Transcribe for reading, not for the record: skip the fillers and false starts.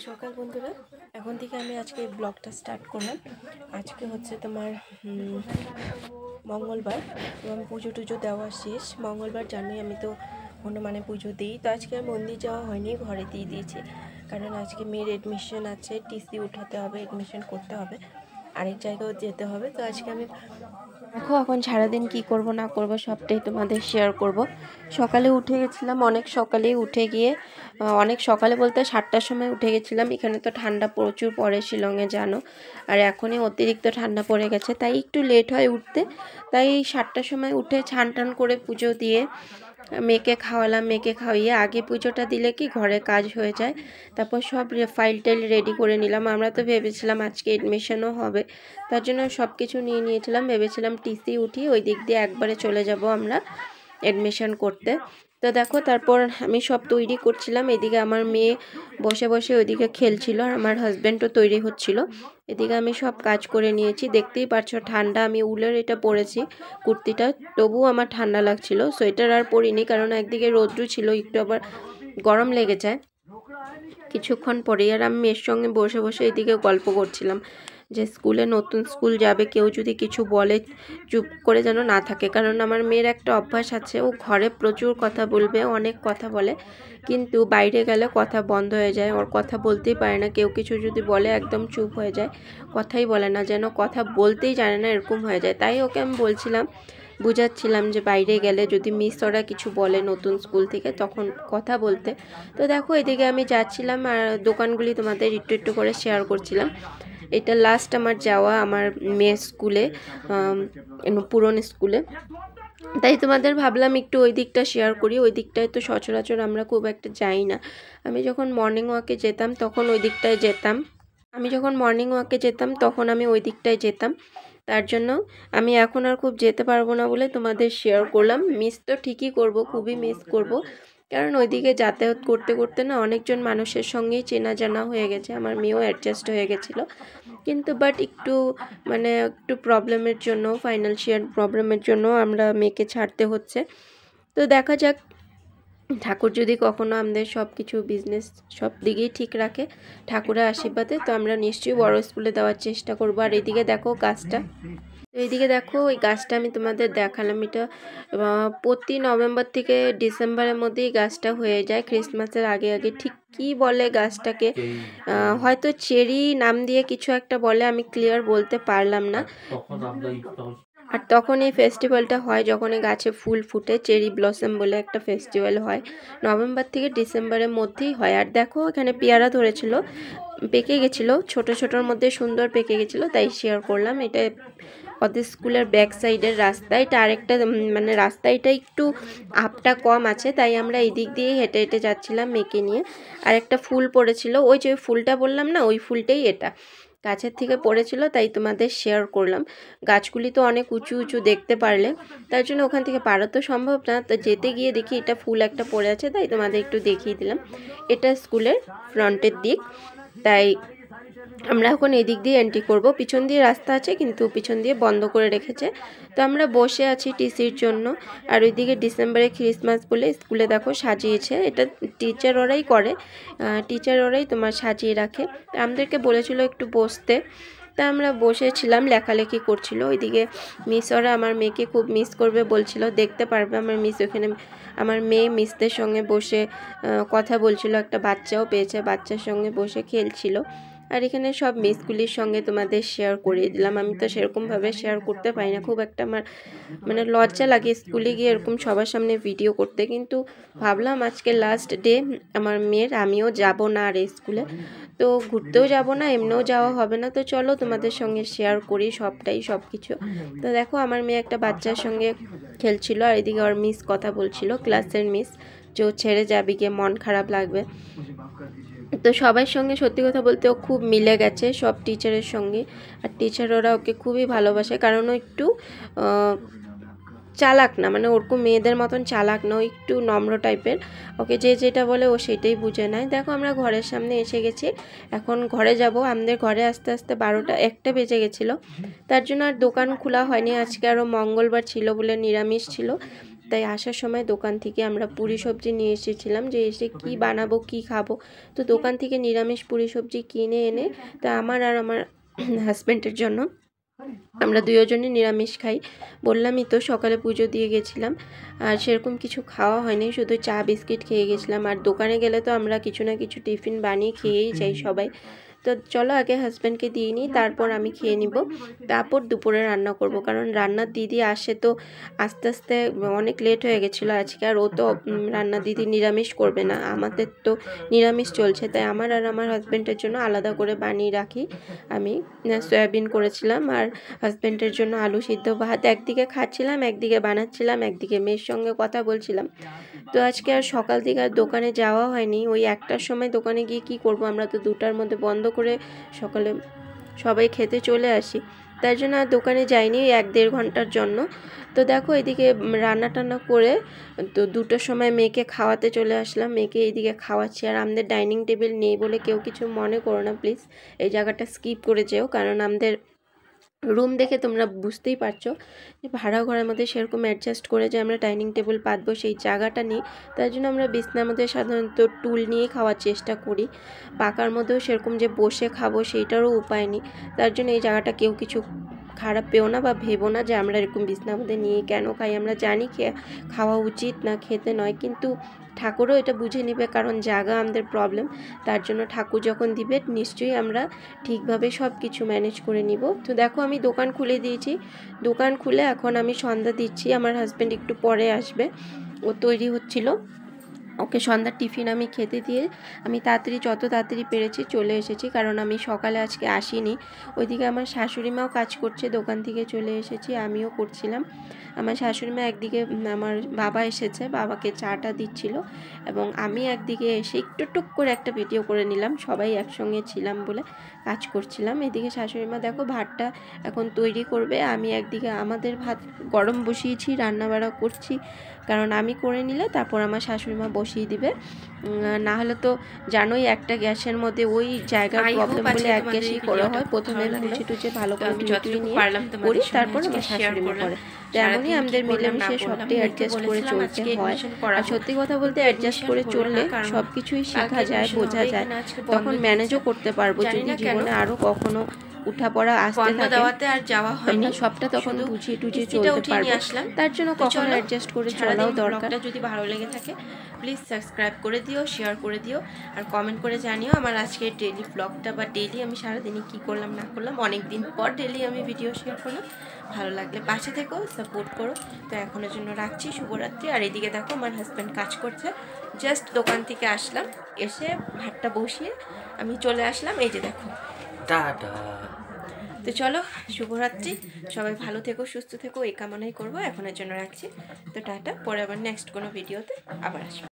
সকাল বন্ধুরা, এখন থেকে আমি আজকে ব্লগটা স্টার্ট করলাম। আজকে হচ্ছে তোমার মঙ্গলবার এবং পুজো টুজো দেওয়া শেষ। মঙ্গলবার জানোই আমি তো হনুমানে পুজো দিই, তো আজকে আর মন্দির যাওয়া হয়নি, ঘরে দিয়ে দিয়েছি। কারণ আজকে মেয়ের এডমিশন আছে, টিসি উঠাতে হবে, এডমিশন করতে হবে, আরেক জায়গাও যেতে হবে। তো আজকে আমি দেখো এখন সারাদিন কি করব না করব সবটাই তোমাদের শেয়ার করব। সকালে উঠে গেছিলাম, অনেক সকালেই উঠে গিয়ে অনেক সকালে বলতে 7টার সময় উঠে গেছিলাম। এখানে তো ঠান্ডা প্রচুর পড়ে শিলংয়ে জানো, আর এখনই অতিরিক্ত ঠান্ডা পড়ে গেছে, তাই একটু লেট হয় উঠতে। তাই 7টার সময় উঠে ছান টান করে পুজো দিয়ে মেয়েকে খাওয়ালাম। মেয়েকে খাওয়িয়ে আগে পুজোটা দিলে কি ঘরে কাজ হয়ে যায়। তারপর সব ফাইল টাইল রেডি করে নিলাম। আমরা তো ভেবেছিলাম আজকে এডমিশনও হবে, তার জন্য সব কিছু নিয়ে নিয়েছিলাম। ভেবেছিলাম টিসি উঠি ওই দিক দিয়ে একবারে চলে যাব আমরা এডমিশন করতে। তো দেখো তারপর আমি সব তৈরি করছিলাম, এদিকে আমার মেয়ে বসে বসে ওইদিকে খেলছিল, আর আমার হাজব্যান্ডও তৈরি হচ্ছিল। এদিকে আমি সব কাজ করে নিয়েছি। দেখতেই পাচ্ছ ঠান্ডা, আমি উলের এটা পরেছি কুর্তিটা, তবুও আমার ঠান্ডা লাগছিল। সোয়েটার আর পরিনি, কারণ একদিকে রৌদ্র ছিল, একটু আবার গরম লেগে যায় কিছুক্ষণ পরেই। আর আমি মেয়ের সঙ্গে বসে বসে এদিকে গল্প করছিলাম যে স্কুলে নতুন স্কুল যাবে, কেউ যদি কিছু বলে চুপ করে যেন না থাকে। কারণ আমার মেয়ের একটা অভ্যাস আছে, ও ঘরে প্রচুর কথা বলবে, অনেক কথা বলে, কিন্তু বাইরে গেলে কথা বন্ধ হয়ে যায়, ওর কথা বলতেই পারে না। কেউ কিছু যদি বলে একদম চুপ হয়ে যায়, কথাই বলে না, যেন কথা বলতেই জানে না, এরকম হয়ে যায়। তাই ওকে আমি বলছিলাম, বুঝাচ্ছিলাম যে বাইরে গেলে যদি মিস ওরা কিছু বলে নতুন স্কুল থেকে, তখন কথা বলতে। তো দেখো এদিকে আমি যাচ্ছিলাম আর দোকানগুলি তোমাদের একটু একটু করে শেয়ার করছিলাম। এটা লাস্ট আমার যাওয়া আমার মেয়ের স্কুলে, পুরনো স্কুলে, তাই তোমাদের ভাবলাম একটু ওই দিকটা শেয়ার করি। ওই দিকটায় তো সচরাচর আমরা খুব একটা যাই না। আমি যখন মর্নিং ওয়াকে যেতাম তখন ওই দিকটায় যেতাম, আমি ওই দিকটায় যেতাম। তার জন্য আমি এখন আর খুব যেতে পারবো না বলে তোমাদের শেয়ার করলাম। মিস তো ঠিকই করব, খুবই মিস করব, কারণ ওইদিকে যাতায়াত করতে করতে না অনেকজন মানুষের সঙ্গেই চেনা জানা হয়ে গেছে, আমার মেয়েও অ্যাডজাস্ট হয়ে গেছিলো। কিন্তু বাট একটু প্রবলেমের জন্য, ফাইন্যান্সিয়াল প্রবলেমের জন্য আমরা মেয়েকে ছাড়তে হচ্ছে। তো দেখা যাক, ঠাকুর যদি কখনো আমাদের সব কিছু বিজনেস সব দিকেই ঠিক রাখে ঠাকুরের আশীর্বাদে, তো আমরা নিশ্চয়ই বড় স্কুলে দেওয়ার চেষ্টা করবো। আর এইদিকে দেখো গাছটা, তো এইদিকে দেখো ওই গাছটা আমি তোমাদের দেখালাম। এটা প্রতি নভেম্বর থেকে ডিসেম্বরের মধ্যেই গাছটা হয়ে যায়, ক্রিসমাসের আগে আগে। ঠিক কি বলে গাছটাকে, হয়তো চেরি নাম দিয়ে কিছু একটা বলে, আমি ক্লিয়ার বলতে পারলাম না। আর তখন এই ফেস্টিভ্যালটা হয় যখন এই গাছে ফুল ফুটে, চেরি ব্লসম বলে একটা ফেস্টিভ্যাল হয়, নভেম্বর থেকে ডিসেম্বরের মধ্যেই হয়। আর দেখো এখানে পেয়ারা ধরেছিল, পেকে গেছিলো, ছোট ছোটোর মধ্যে সুন্দর পেকে গেছিলো, তাই শেয়ার করলাম। এটা ওদের স্কুলের ব্যাক সাইডের রাস্তা, এটা আরেকটা রাস্তা, এটা একটু আপটা কম আছে, তাই আমরা এই দিক দিয়ে হেঁটে হেঁটে যাচ্ছিলাম মেয়েকে নিয়ে। আর একটা ফুল পড়েছিল, ওই যে ফুলটা বললাম না, ওই ফুলটাই এটা গাছের থেকে পড়েছিল, তাই তোমাদের শেয়ার করলাম। গাছগুলি তো অনেক উঁচু উঁচু দেখতে পারলে, তার জন্য ওখান থেকে পারা তো সম্ভব না, তো যেতে গিয়ে দেখি এটা ফুল একটা পড়ে আছে, তাই তোমাদের একটু দেখিয়ে দিলাম। এটা স্কুলের ফ্রন্টের দিক, তাই আমরা এখন এদিক দিয়ে এন্ট্রি করব। পিছন দিয়ে রাস্তা আছে, কিন্তু পিছন দিয়ে বন্ধ করে রেখেছে। তো আমরা বসে আছি টিসির জন্য। আর ওইদিকে ডিসেম্বরে ক্রিসমাস বলে স্কুলে দেখো সাজিয়েছে, এটা টিচার ওরাই করে, তোমার সাজিয়ে রাখে। আমাদেরকে বলেছিল একটু বসতে, তা আমরা বসেছিলাম, লেখালেখি করছিল। ওইদিকে মিস ওরা আমার মেয়েকে খুব মিস করবে বলছিল, দেখতে পারবে আমার মিস ওখানে। আমার মেয়ে মিসদের সঙ্গে বসে কথা বলছিল, একটা বাচ্চাও পেয়েছে, বাচ্চার সঙ্গে বসে খেলছিল। আর এখানে সব মিসগুলির সঙ্গে তোমাদের শেয়ার করিয়ে দিলাম। আমি তো সেরকমভাবে শেয়ার করতে পারি না, খুব একটা আমার লজ্জা লাগে স্কুলে গিয়ে এরকম সবার সামনে ভিডিও করতে। কিন্তু ভাবলাম আজকে লাস্ট ডে আমার মেয়ের, আমিও যাব না আর স্কুলে, তো ঘুরতেও যাব না, এমনিও যাওয়া হবে না, তো চলো তোমাদের সঙ্গে শেয়ার করি সব কিছু। তো দেখো আমার মেয়ে একটা বাচ্চার সঙ্গে খেলছিল, আর এদিকে ওর মিস কথা বলছিল, ক্লাসের মিস, যে ও ছেড়ে যাবি, গিয়ে মন খারাপ লাগবে। তো সবার সঙ্গে সত্যি কথা বলতে ও খুব মিলে গেছে সব টিচারের সঙ্গে, আর টিচার ওরা ওকে খুবই ভালোবাসে, কারণ ও একটু চালাক না, ওরকম মেয়েদের মতন চালাক না, ও একটু নম্র টাইপের। ওকে যে যেটা বলে ও সেটাই বুঝে নেয়। দেখো আমরা ঘরের সামনে এসে গেছি, এখন ঘরে যাব। আমাদের ঘরে আস্তে আস্তে 12টা 1টা বেজে গেছিলো, তার জন্য আর দোকান খোলা হয়নি। আজকে আরও মঙ্গলবার ছিল বলে নিরামিষ ছিল, তাই আসার সময় দোকান থেকে আমরা পুরি সবজি নিয়ে এসেছিলাম, যে এসে কি বানাবো কি খাবো। তো দোকান থেকে নিরামিষ পুরি সবজি কিনে এনে তা আমার আর আমার হাজব্যান্ডের জন্য, আমরা দুজনই নিরামিষ খাই। বললামই তো সকালে পুজো দিয়ে গেছিলাম, আর সেরকম কিছু খাওয়া হয়নি, শুধু চা বিস্কিট খেয়ে গেছিলাম। আর দোকানে গেলে তো আমরা কিছু না কিছু টিফিন বানিয়ে খেয়েই যাই সবাই। তো চলো আগে হাজব্যান্ডকে দিয়ে নিই, তারপর আমি খেয়ে নিব, তারপর দুপুরে রান্না করব। কারণ রান্নার দিদি আসে তো আস্তে আস্তে অনেক লেট হয়ে গেছিলো আজকে। আর ও তো রান্নার দিদি নিরামিষ করবে না, আমাদের তো নিরামিষ চলছে, তাই আমার আর আমার হাজব্যান্ডের জন্য আলাদা করে বানিয়ে রাখি। আমি সয়াবিন করেছিলাম আর হাজব্যান্ডের জন্য আলু সিদ্ধ ভাত একদিকে খাচ্ছিলাম, একদিকে বানাচ্ছিলাম, একদিকে মেয়ের সঙ্গে কথা বলছিলাম। তো আজকে আর সকাল থেকে আর দোকানে যাওয়া হয়নি, ওই 1টার সময় দোকানে গিয়ে কি করব, আমরা তো 2টার মধ্যে বন্ধ করে সকালে সবাই খেতে চলে আসি। তার জন্য আর দোকানে যাইনি 1-1.5 ঘন্টার জন্য। তো দেখো এদিকে রান্না টান্না করে তো 2টার সময় মেয়েকে খাওয়াতে চলে আসলাম, মেয়েকে এইদিকে খাওয়াচ্ছি। আর আমাদের ডাইনিং টেবিল নেই বলে কেউ কিছু মনে করো না প্লিজ, এই জায়গাটা স্কিপ করে যেও, কারণ আমাদের রুম দেখে তোমরা বুঝতেই পারছো যে ভাড়া ঘরের মধ্যে সেরকম অ্যাডজাস্ট করে যে আমরা ডাইনিং টেবিল পাতবো সেই জায়গাটা নেই। তার জন্য আমরা বিছনার মধ্যে সাধারণত টুল নিয়ে খাওয়ার চেষ্টা করি, পাকার মধ্যেও সেরকম যে বসে খাবো সেইটারও উপায় নেই। তার জন্য এই জায়গাটা কেউ কিছু খারাপ পেও না বা ভেবো না যে আমরা এরকম বিছনার মধ্যে নিয়ে কেন খাই। আমরা জানি খাওয়া উচিত না, খেতে নয়, কিন্তু ঠাকুরও এটা বুঝে নেবে, কারণ জায়গা আমাদের প্রবলেম। তার জন্য ঠাকুর যখন দিবে নিশ্চয়ই আমরা ঠিকভাবে সব কিছু ম্যানেজ করে নিব। তো দেখো আমি দোকান খুলে দিয়েছি, দোকান খুলে এখন আমি সন্ধ্যা দিচ্ছি। আমার হাজব্যান্ড একটু পরে আসবে, ও তৈরি হচ্ছিল, ওকে সন্ধ্যার টিফিন আমি খেতে দিয়ে আমি তাড়াতাড়ি যত তাড়াতাড়ি পেরেছি চলে এসেছি, কারণ আমি সকালে আজকে আসিনি। ওইদিকে আমার শাশুড়ি মাও কাজ করছে, দোকান থেকে চলে এসেছি, আমিও করছিলাম। আমার শাশুড়ি মা একদিকে, আমার বাবা এসেছে, বাবাকে চাটা দিচ্ছিল, এবং আমি একদিকে এসে একটু টুক করে একটা ভিডিও করে নিলাম, সবাই একসঙ্গে ছিলাম বলে কাজ করছিলাম। এদিকে শাশুড়ি মা দেখো ভাতটা এখন তৈরি করবে, আমি একদিকে আমাদের ভাত গরম বসিয়েছি, রান্নাবাড়া করছি, কারণ আমি করে নিলে তারপর আমার শাশুড়ি মা বসিয়ে দিবে। না হলে তো জানোই একটা গ্যাসের মধ্যে ওই জায়গার প্রবলেম বলে এক গ্যাসেই করা হয়, প্রথমে মুছে টুচে ভালো করে ধুয়ে নিয়ে করি, তারপর আমার শাশুড়ি মা করে। তেমনই আমাদের মিলেমিশে সবটাই অ্যাডজাস্ট করে চলতে হয়। আর সত্যি কথা বলতে অ্যাডজাস্ট করে চললে সব কিছুই শেখা যায়, বোঝা যায়, তখন ম্যানেজও করতে পারবো। যদি জীবনে আরও কখনো উঠাপড়া আসতে থাকে আর যাওয়া হয়নি, সবটা তখন বুঝিয়ে টুঝিয়ে চলতে পারবো। তার জন্য কখনো অ্যাডজাস্ট করে চলাও দরকার। যদি ভালো লেগে থাকে প্লিজ সাবস্ক্রাইব করে দিও, শেয়ার করে দিও, আর কমেন্ট করে জানিও আমার আজকের ডেইলি ব্লগটা বা ডেইলি আমি সারাদিনে কী করলাম না করলাম। অনেক দিন পর ডেইলি আমি ভিডিও শেয়ার করলাম, ভালো লাগলে পাশে থেকেও সাপোর্ট করো। তো এখনের জন্য রাখছি, শুভরাত্রি। আর এদিকে দেখো আমার হাজব্যান্ড কাজ করছে, জাস্ট দোকান থেকে আসলাম, এসে ভাতটা বসিয়ে আমি চলে আসলাম, এই যে দেখো টাটা। তো চলো শুভরাত্রি, সবাই ভালো থেকো, সুস্থ থেকো, এই কামনাই করবো। এখনের জন্য রাখছি, তো টাটা, পরে আবার নেক্সট কোনো ভিডিওতে আবার আসবো।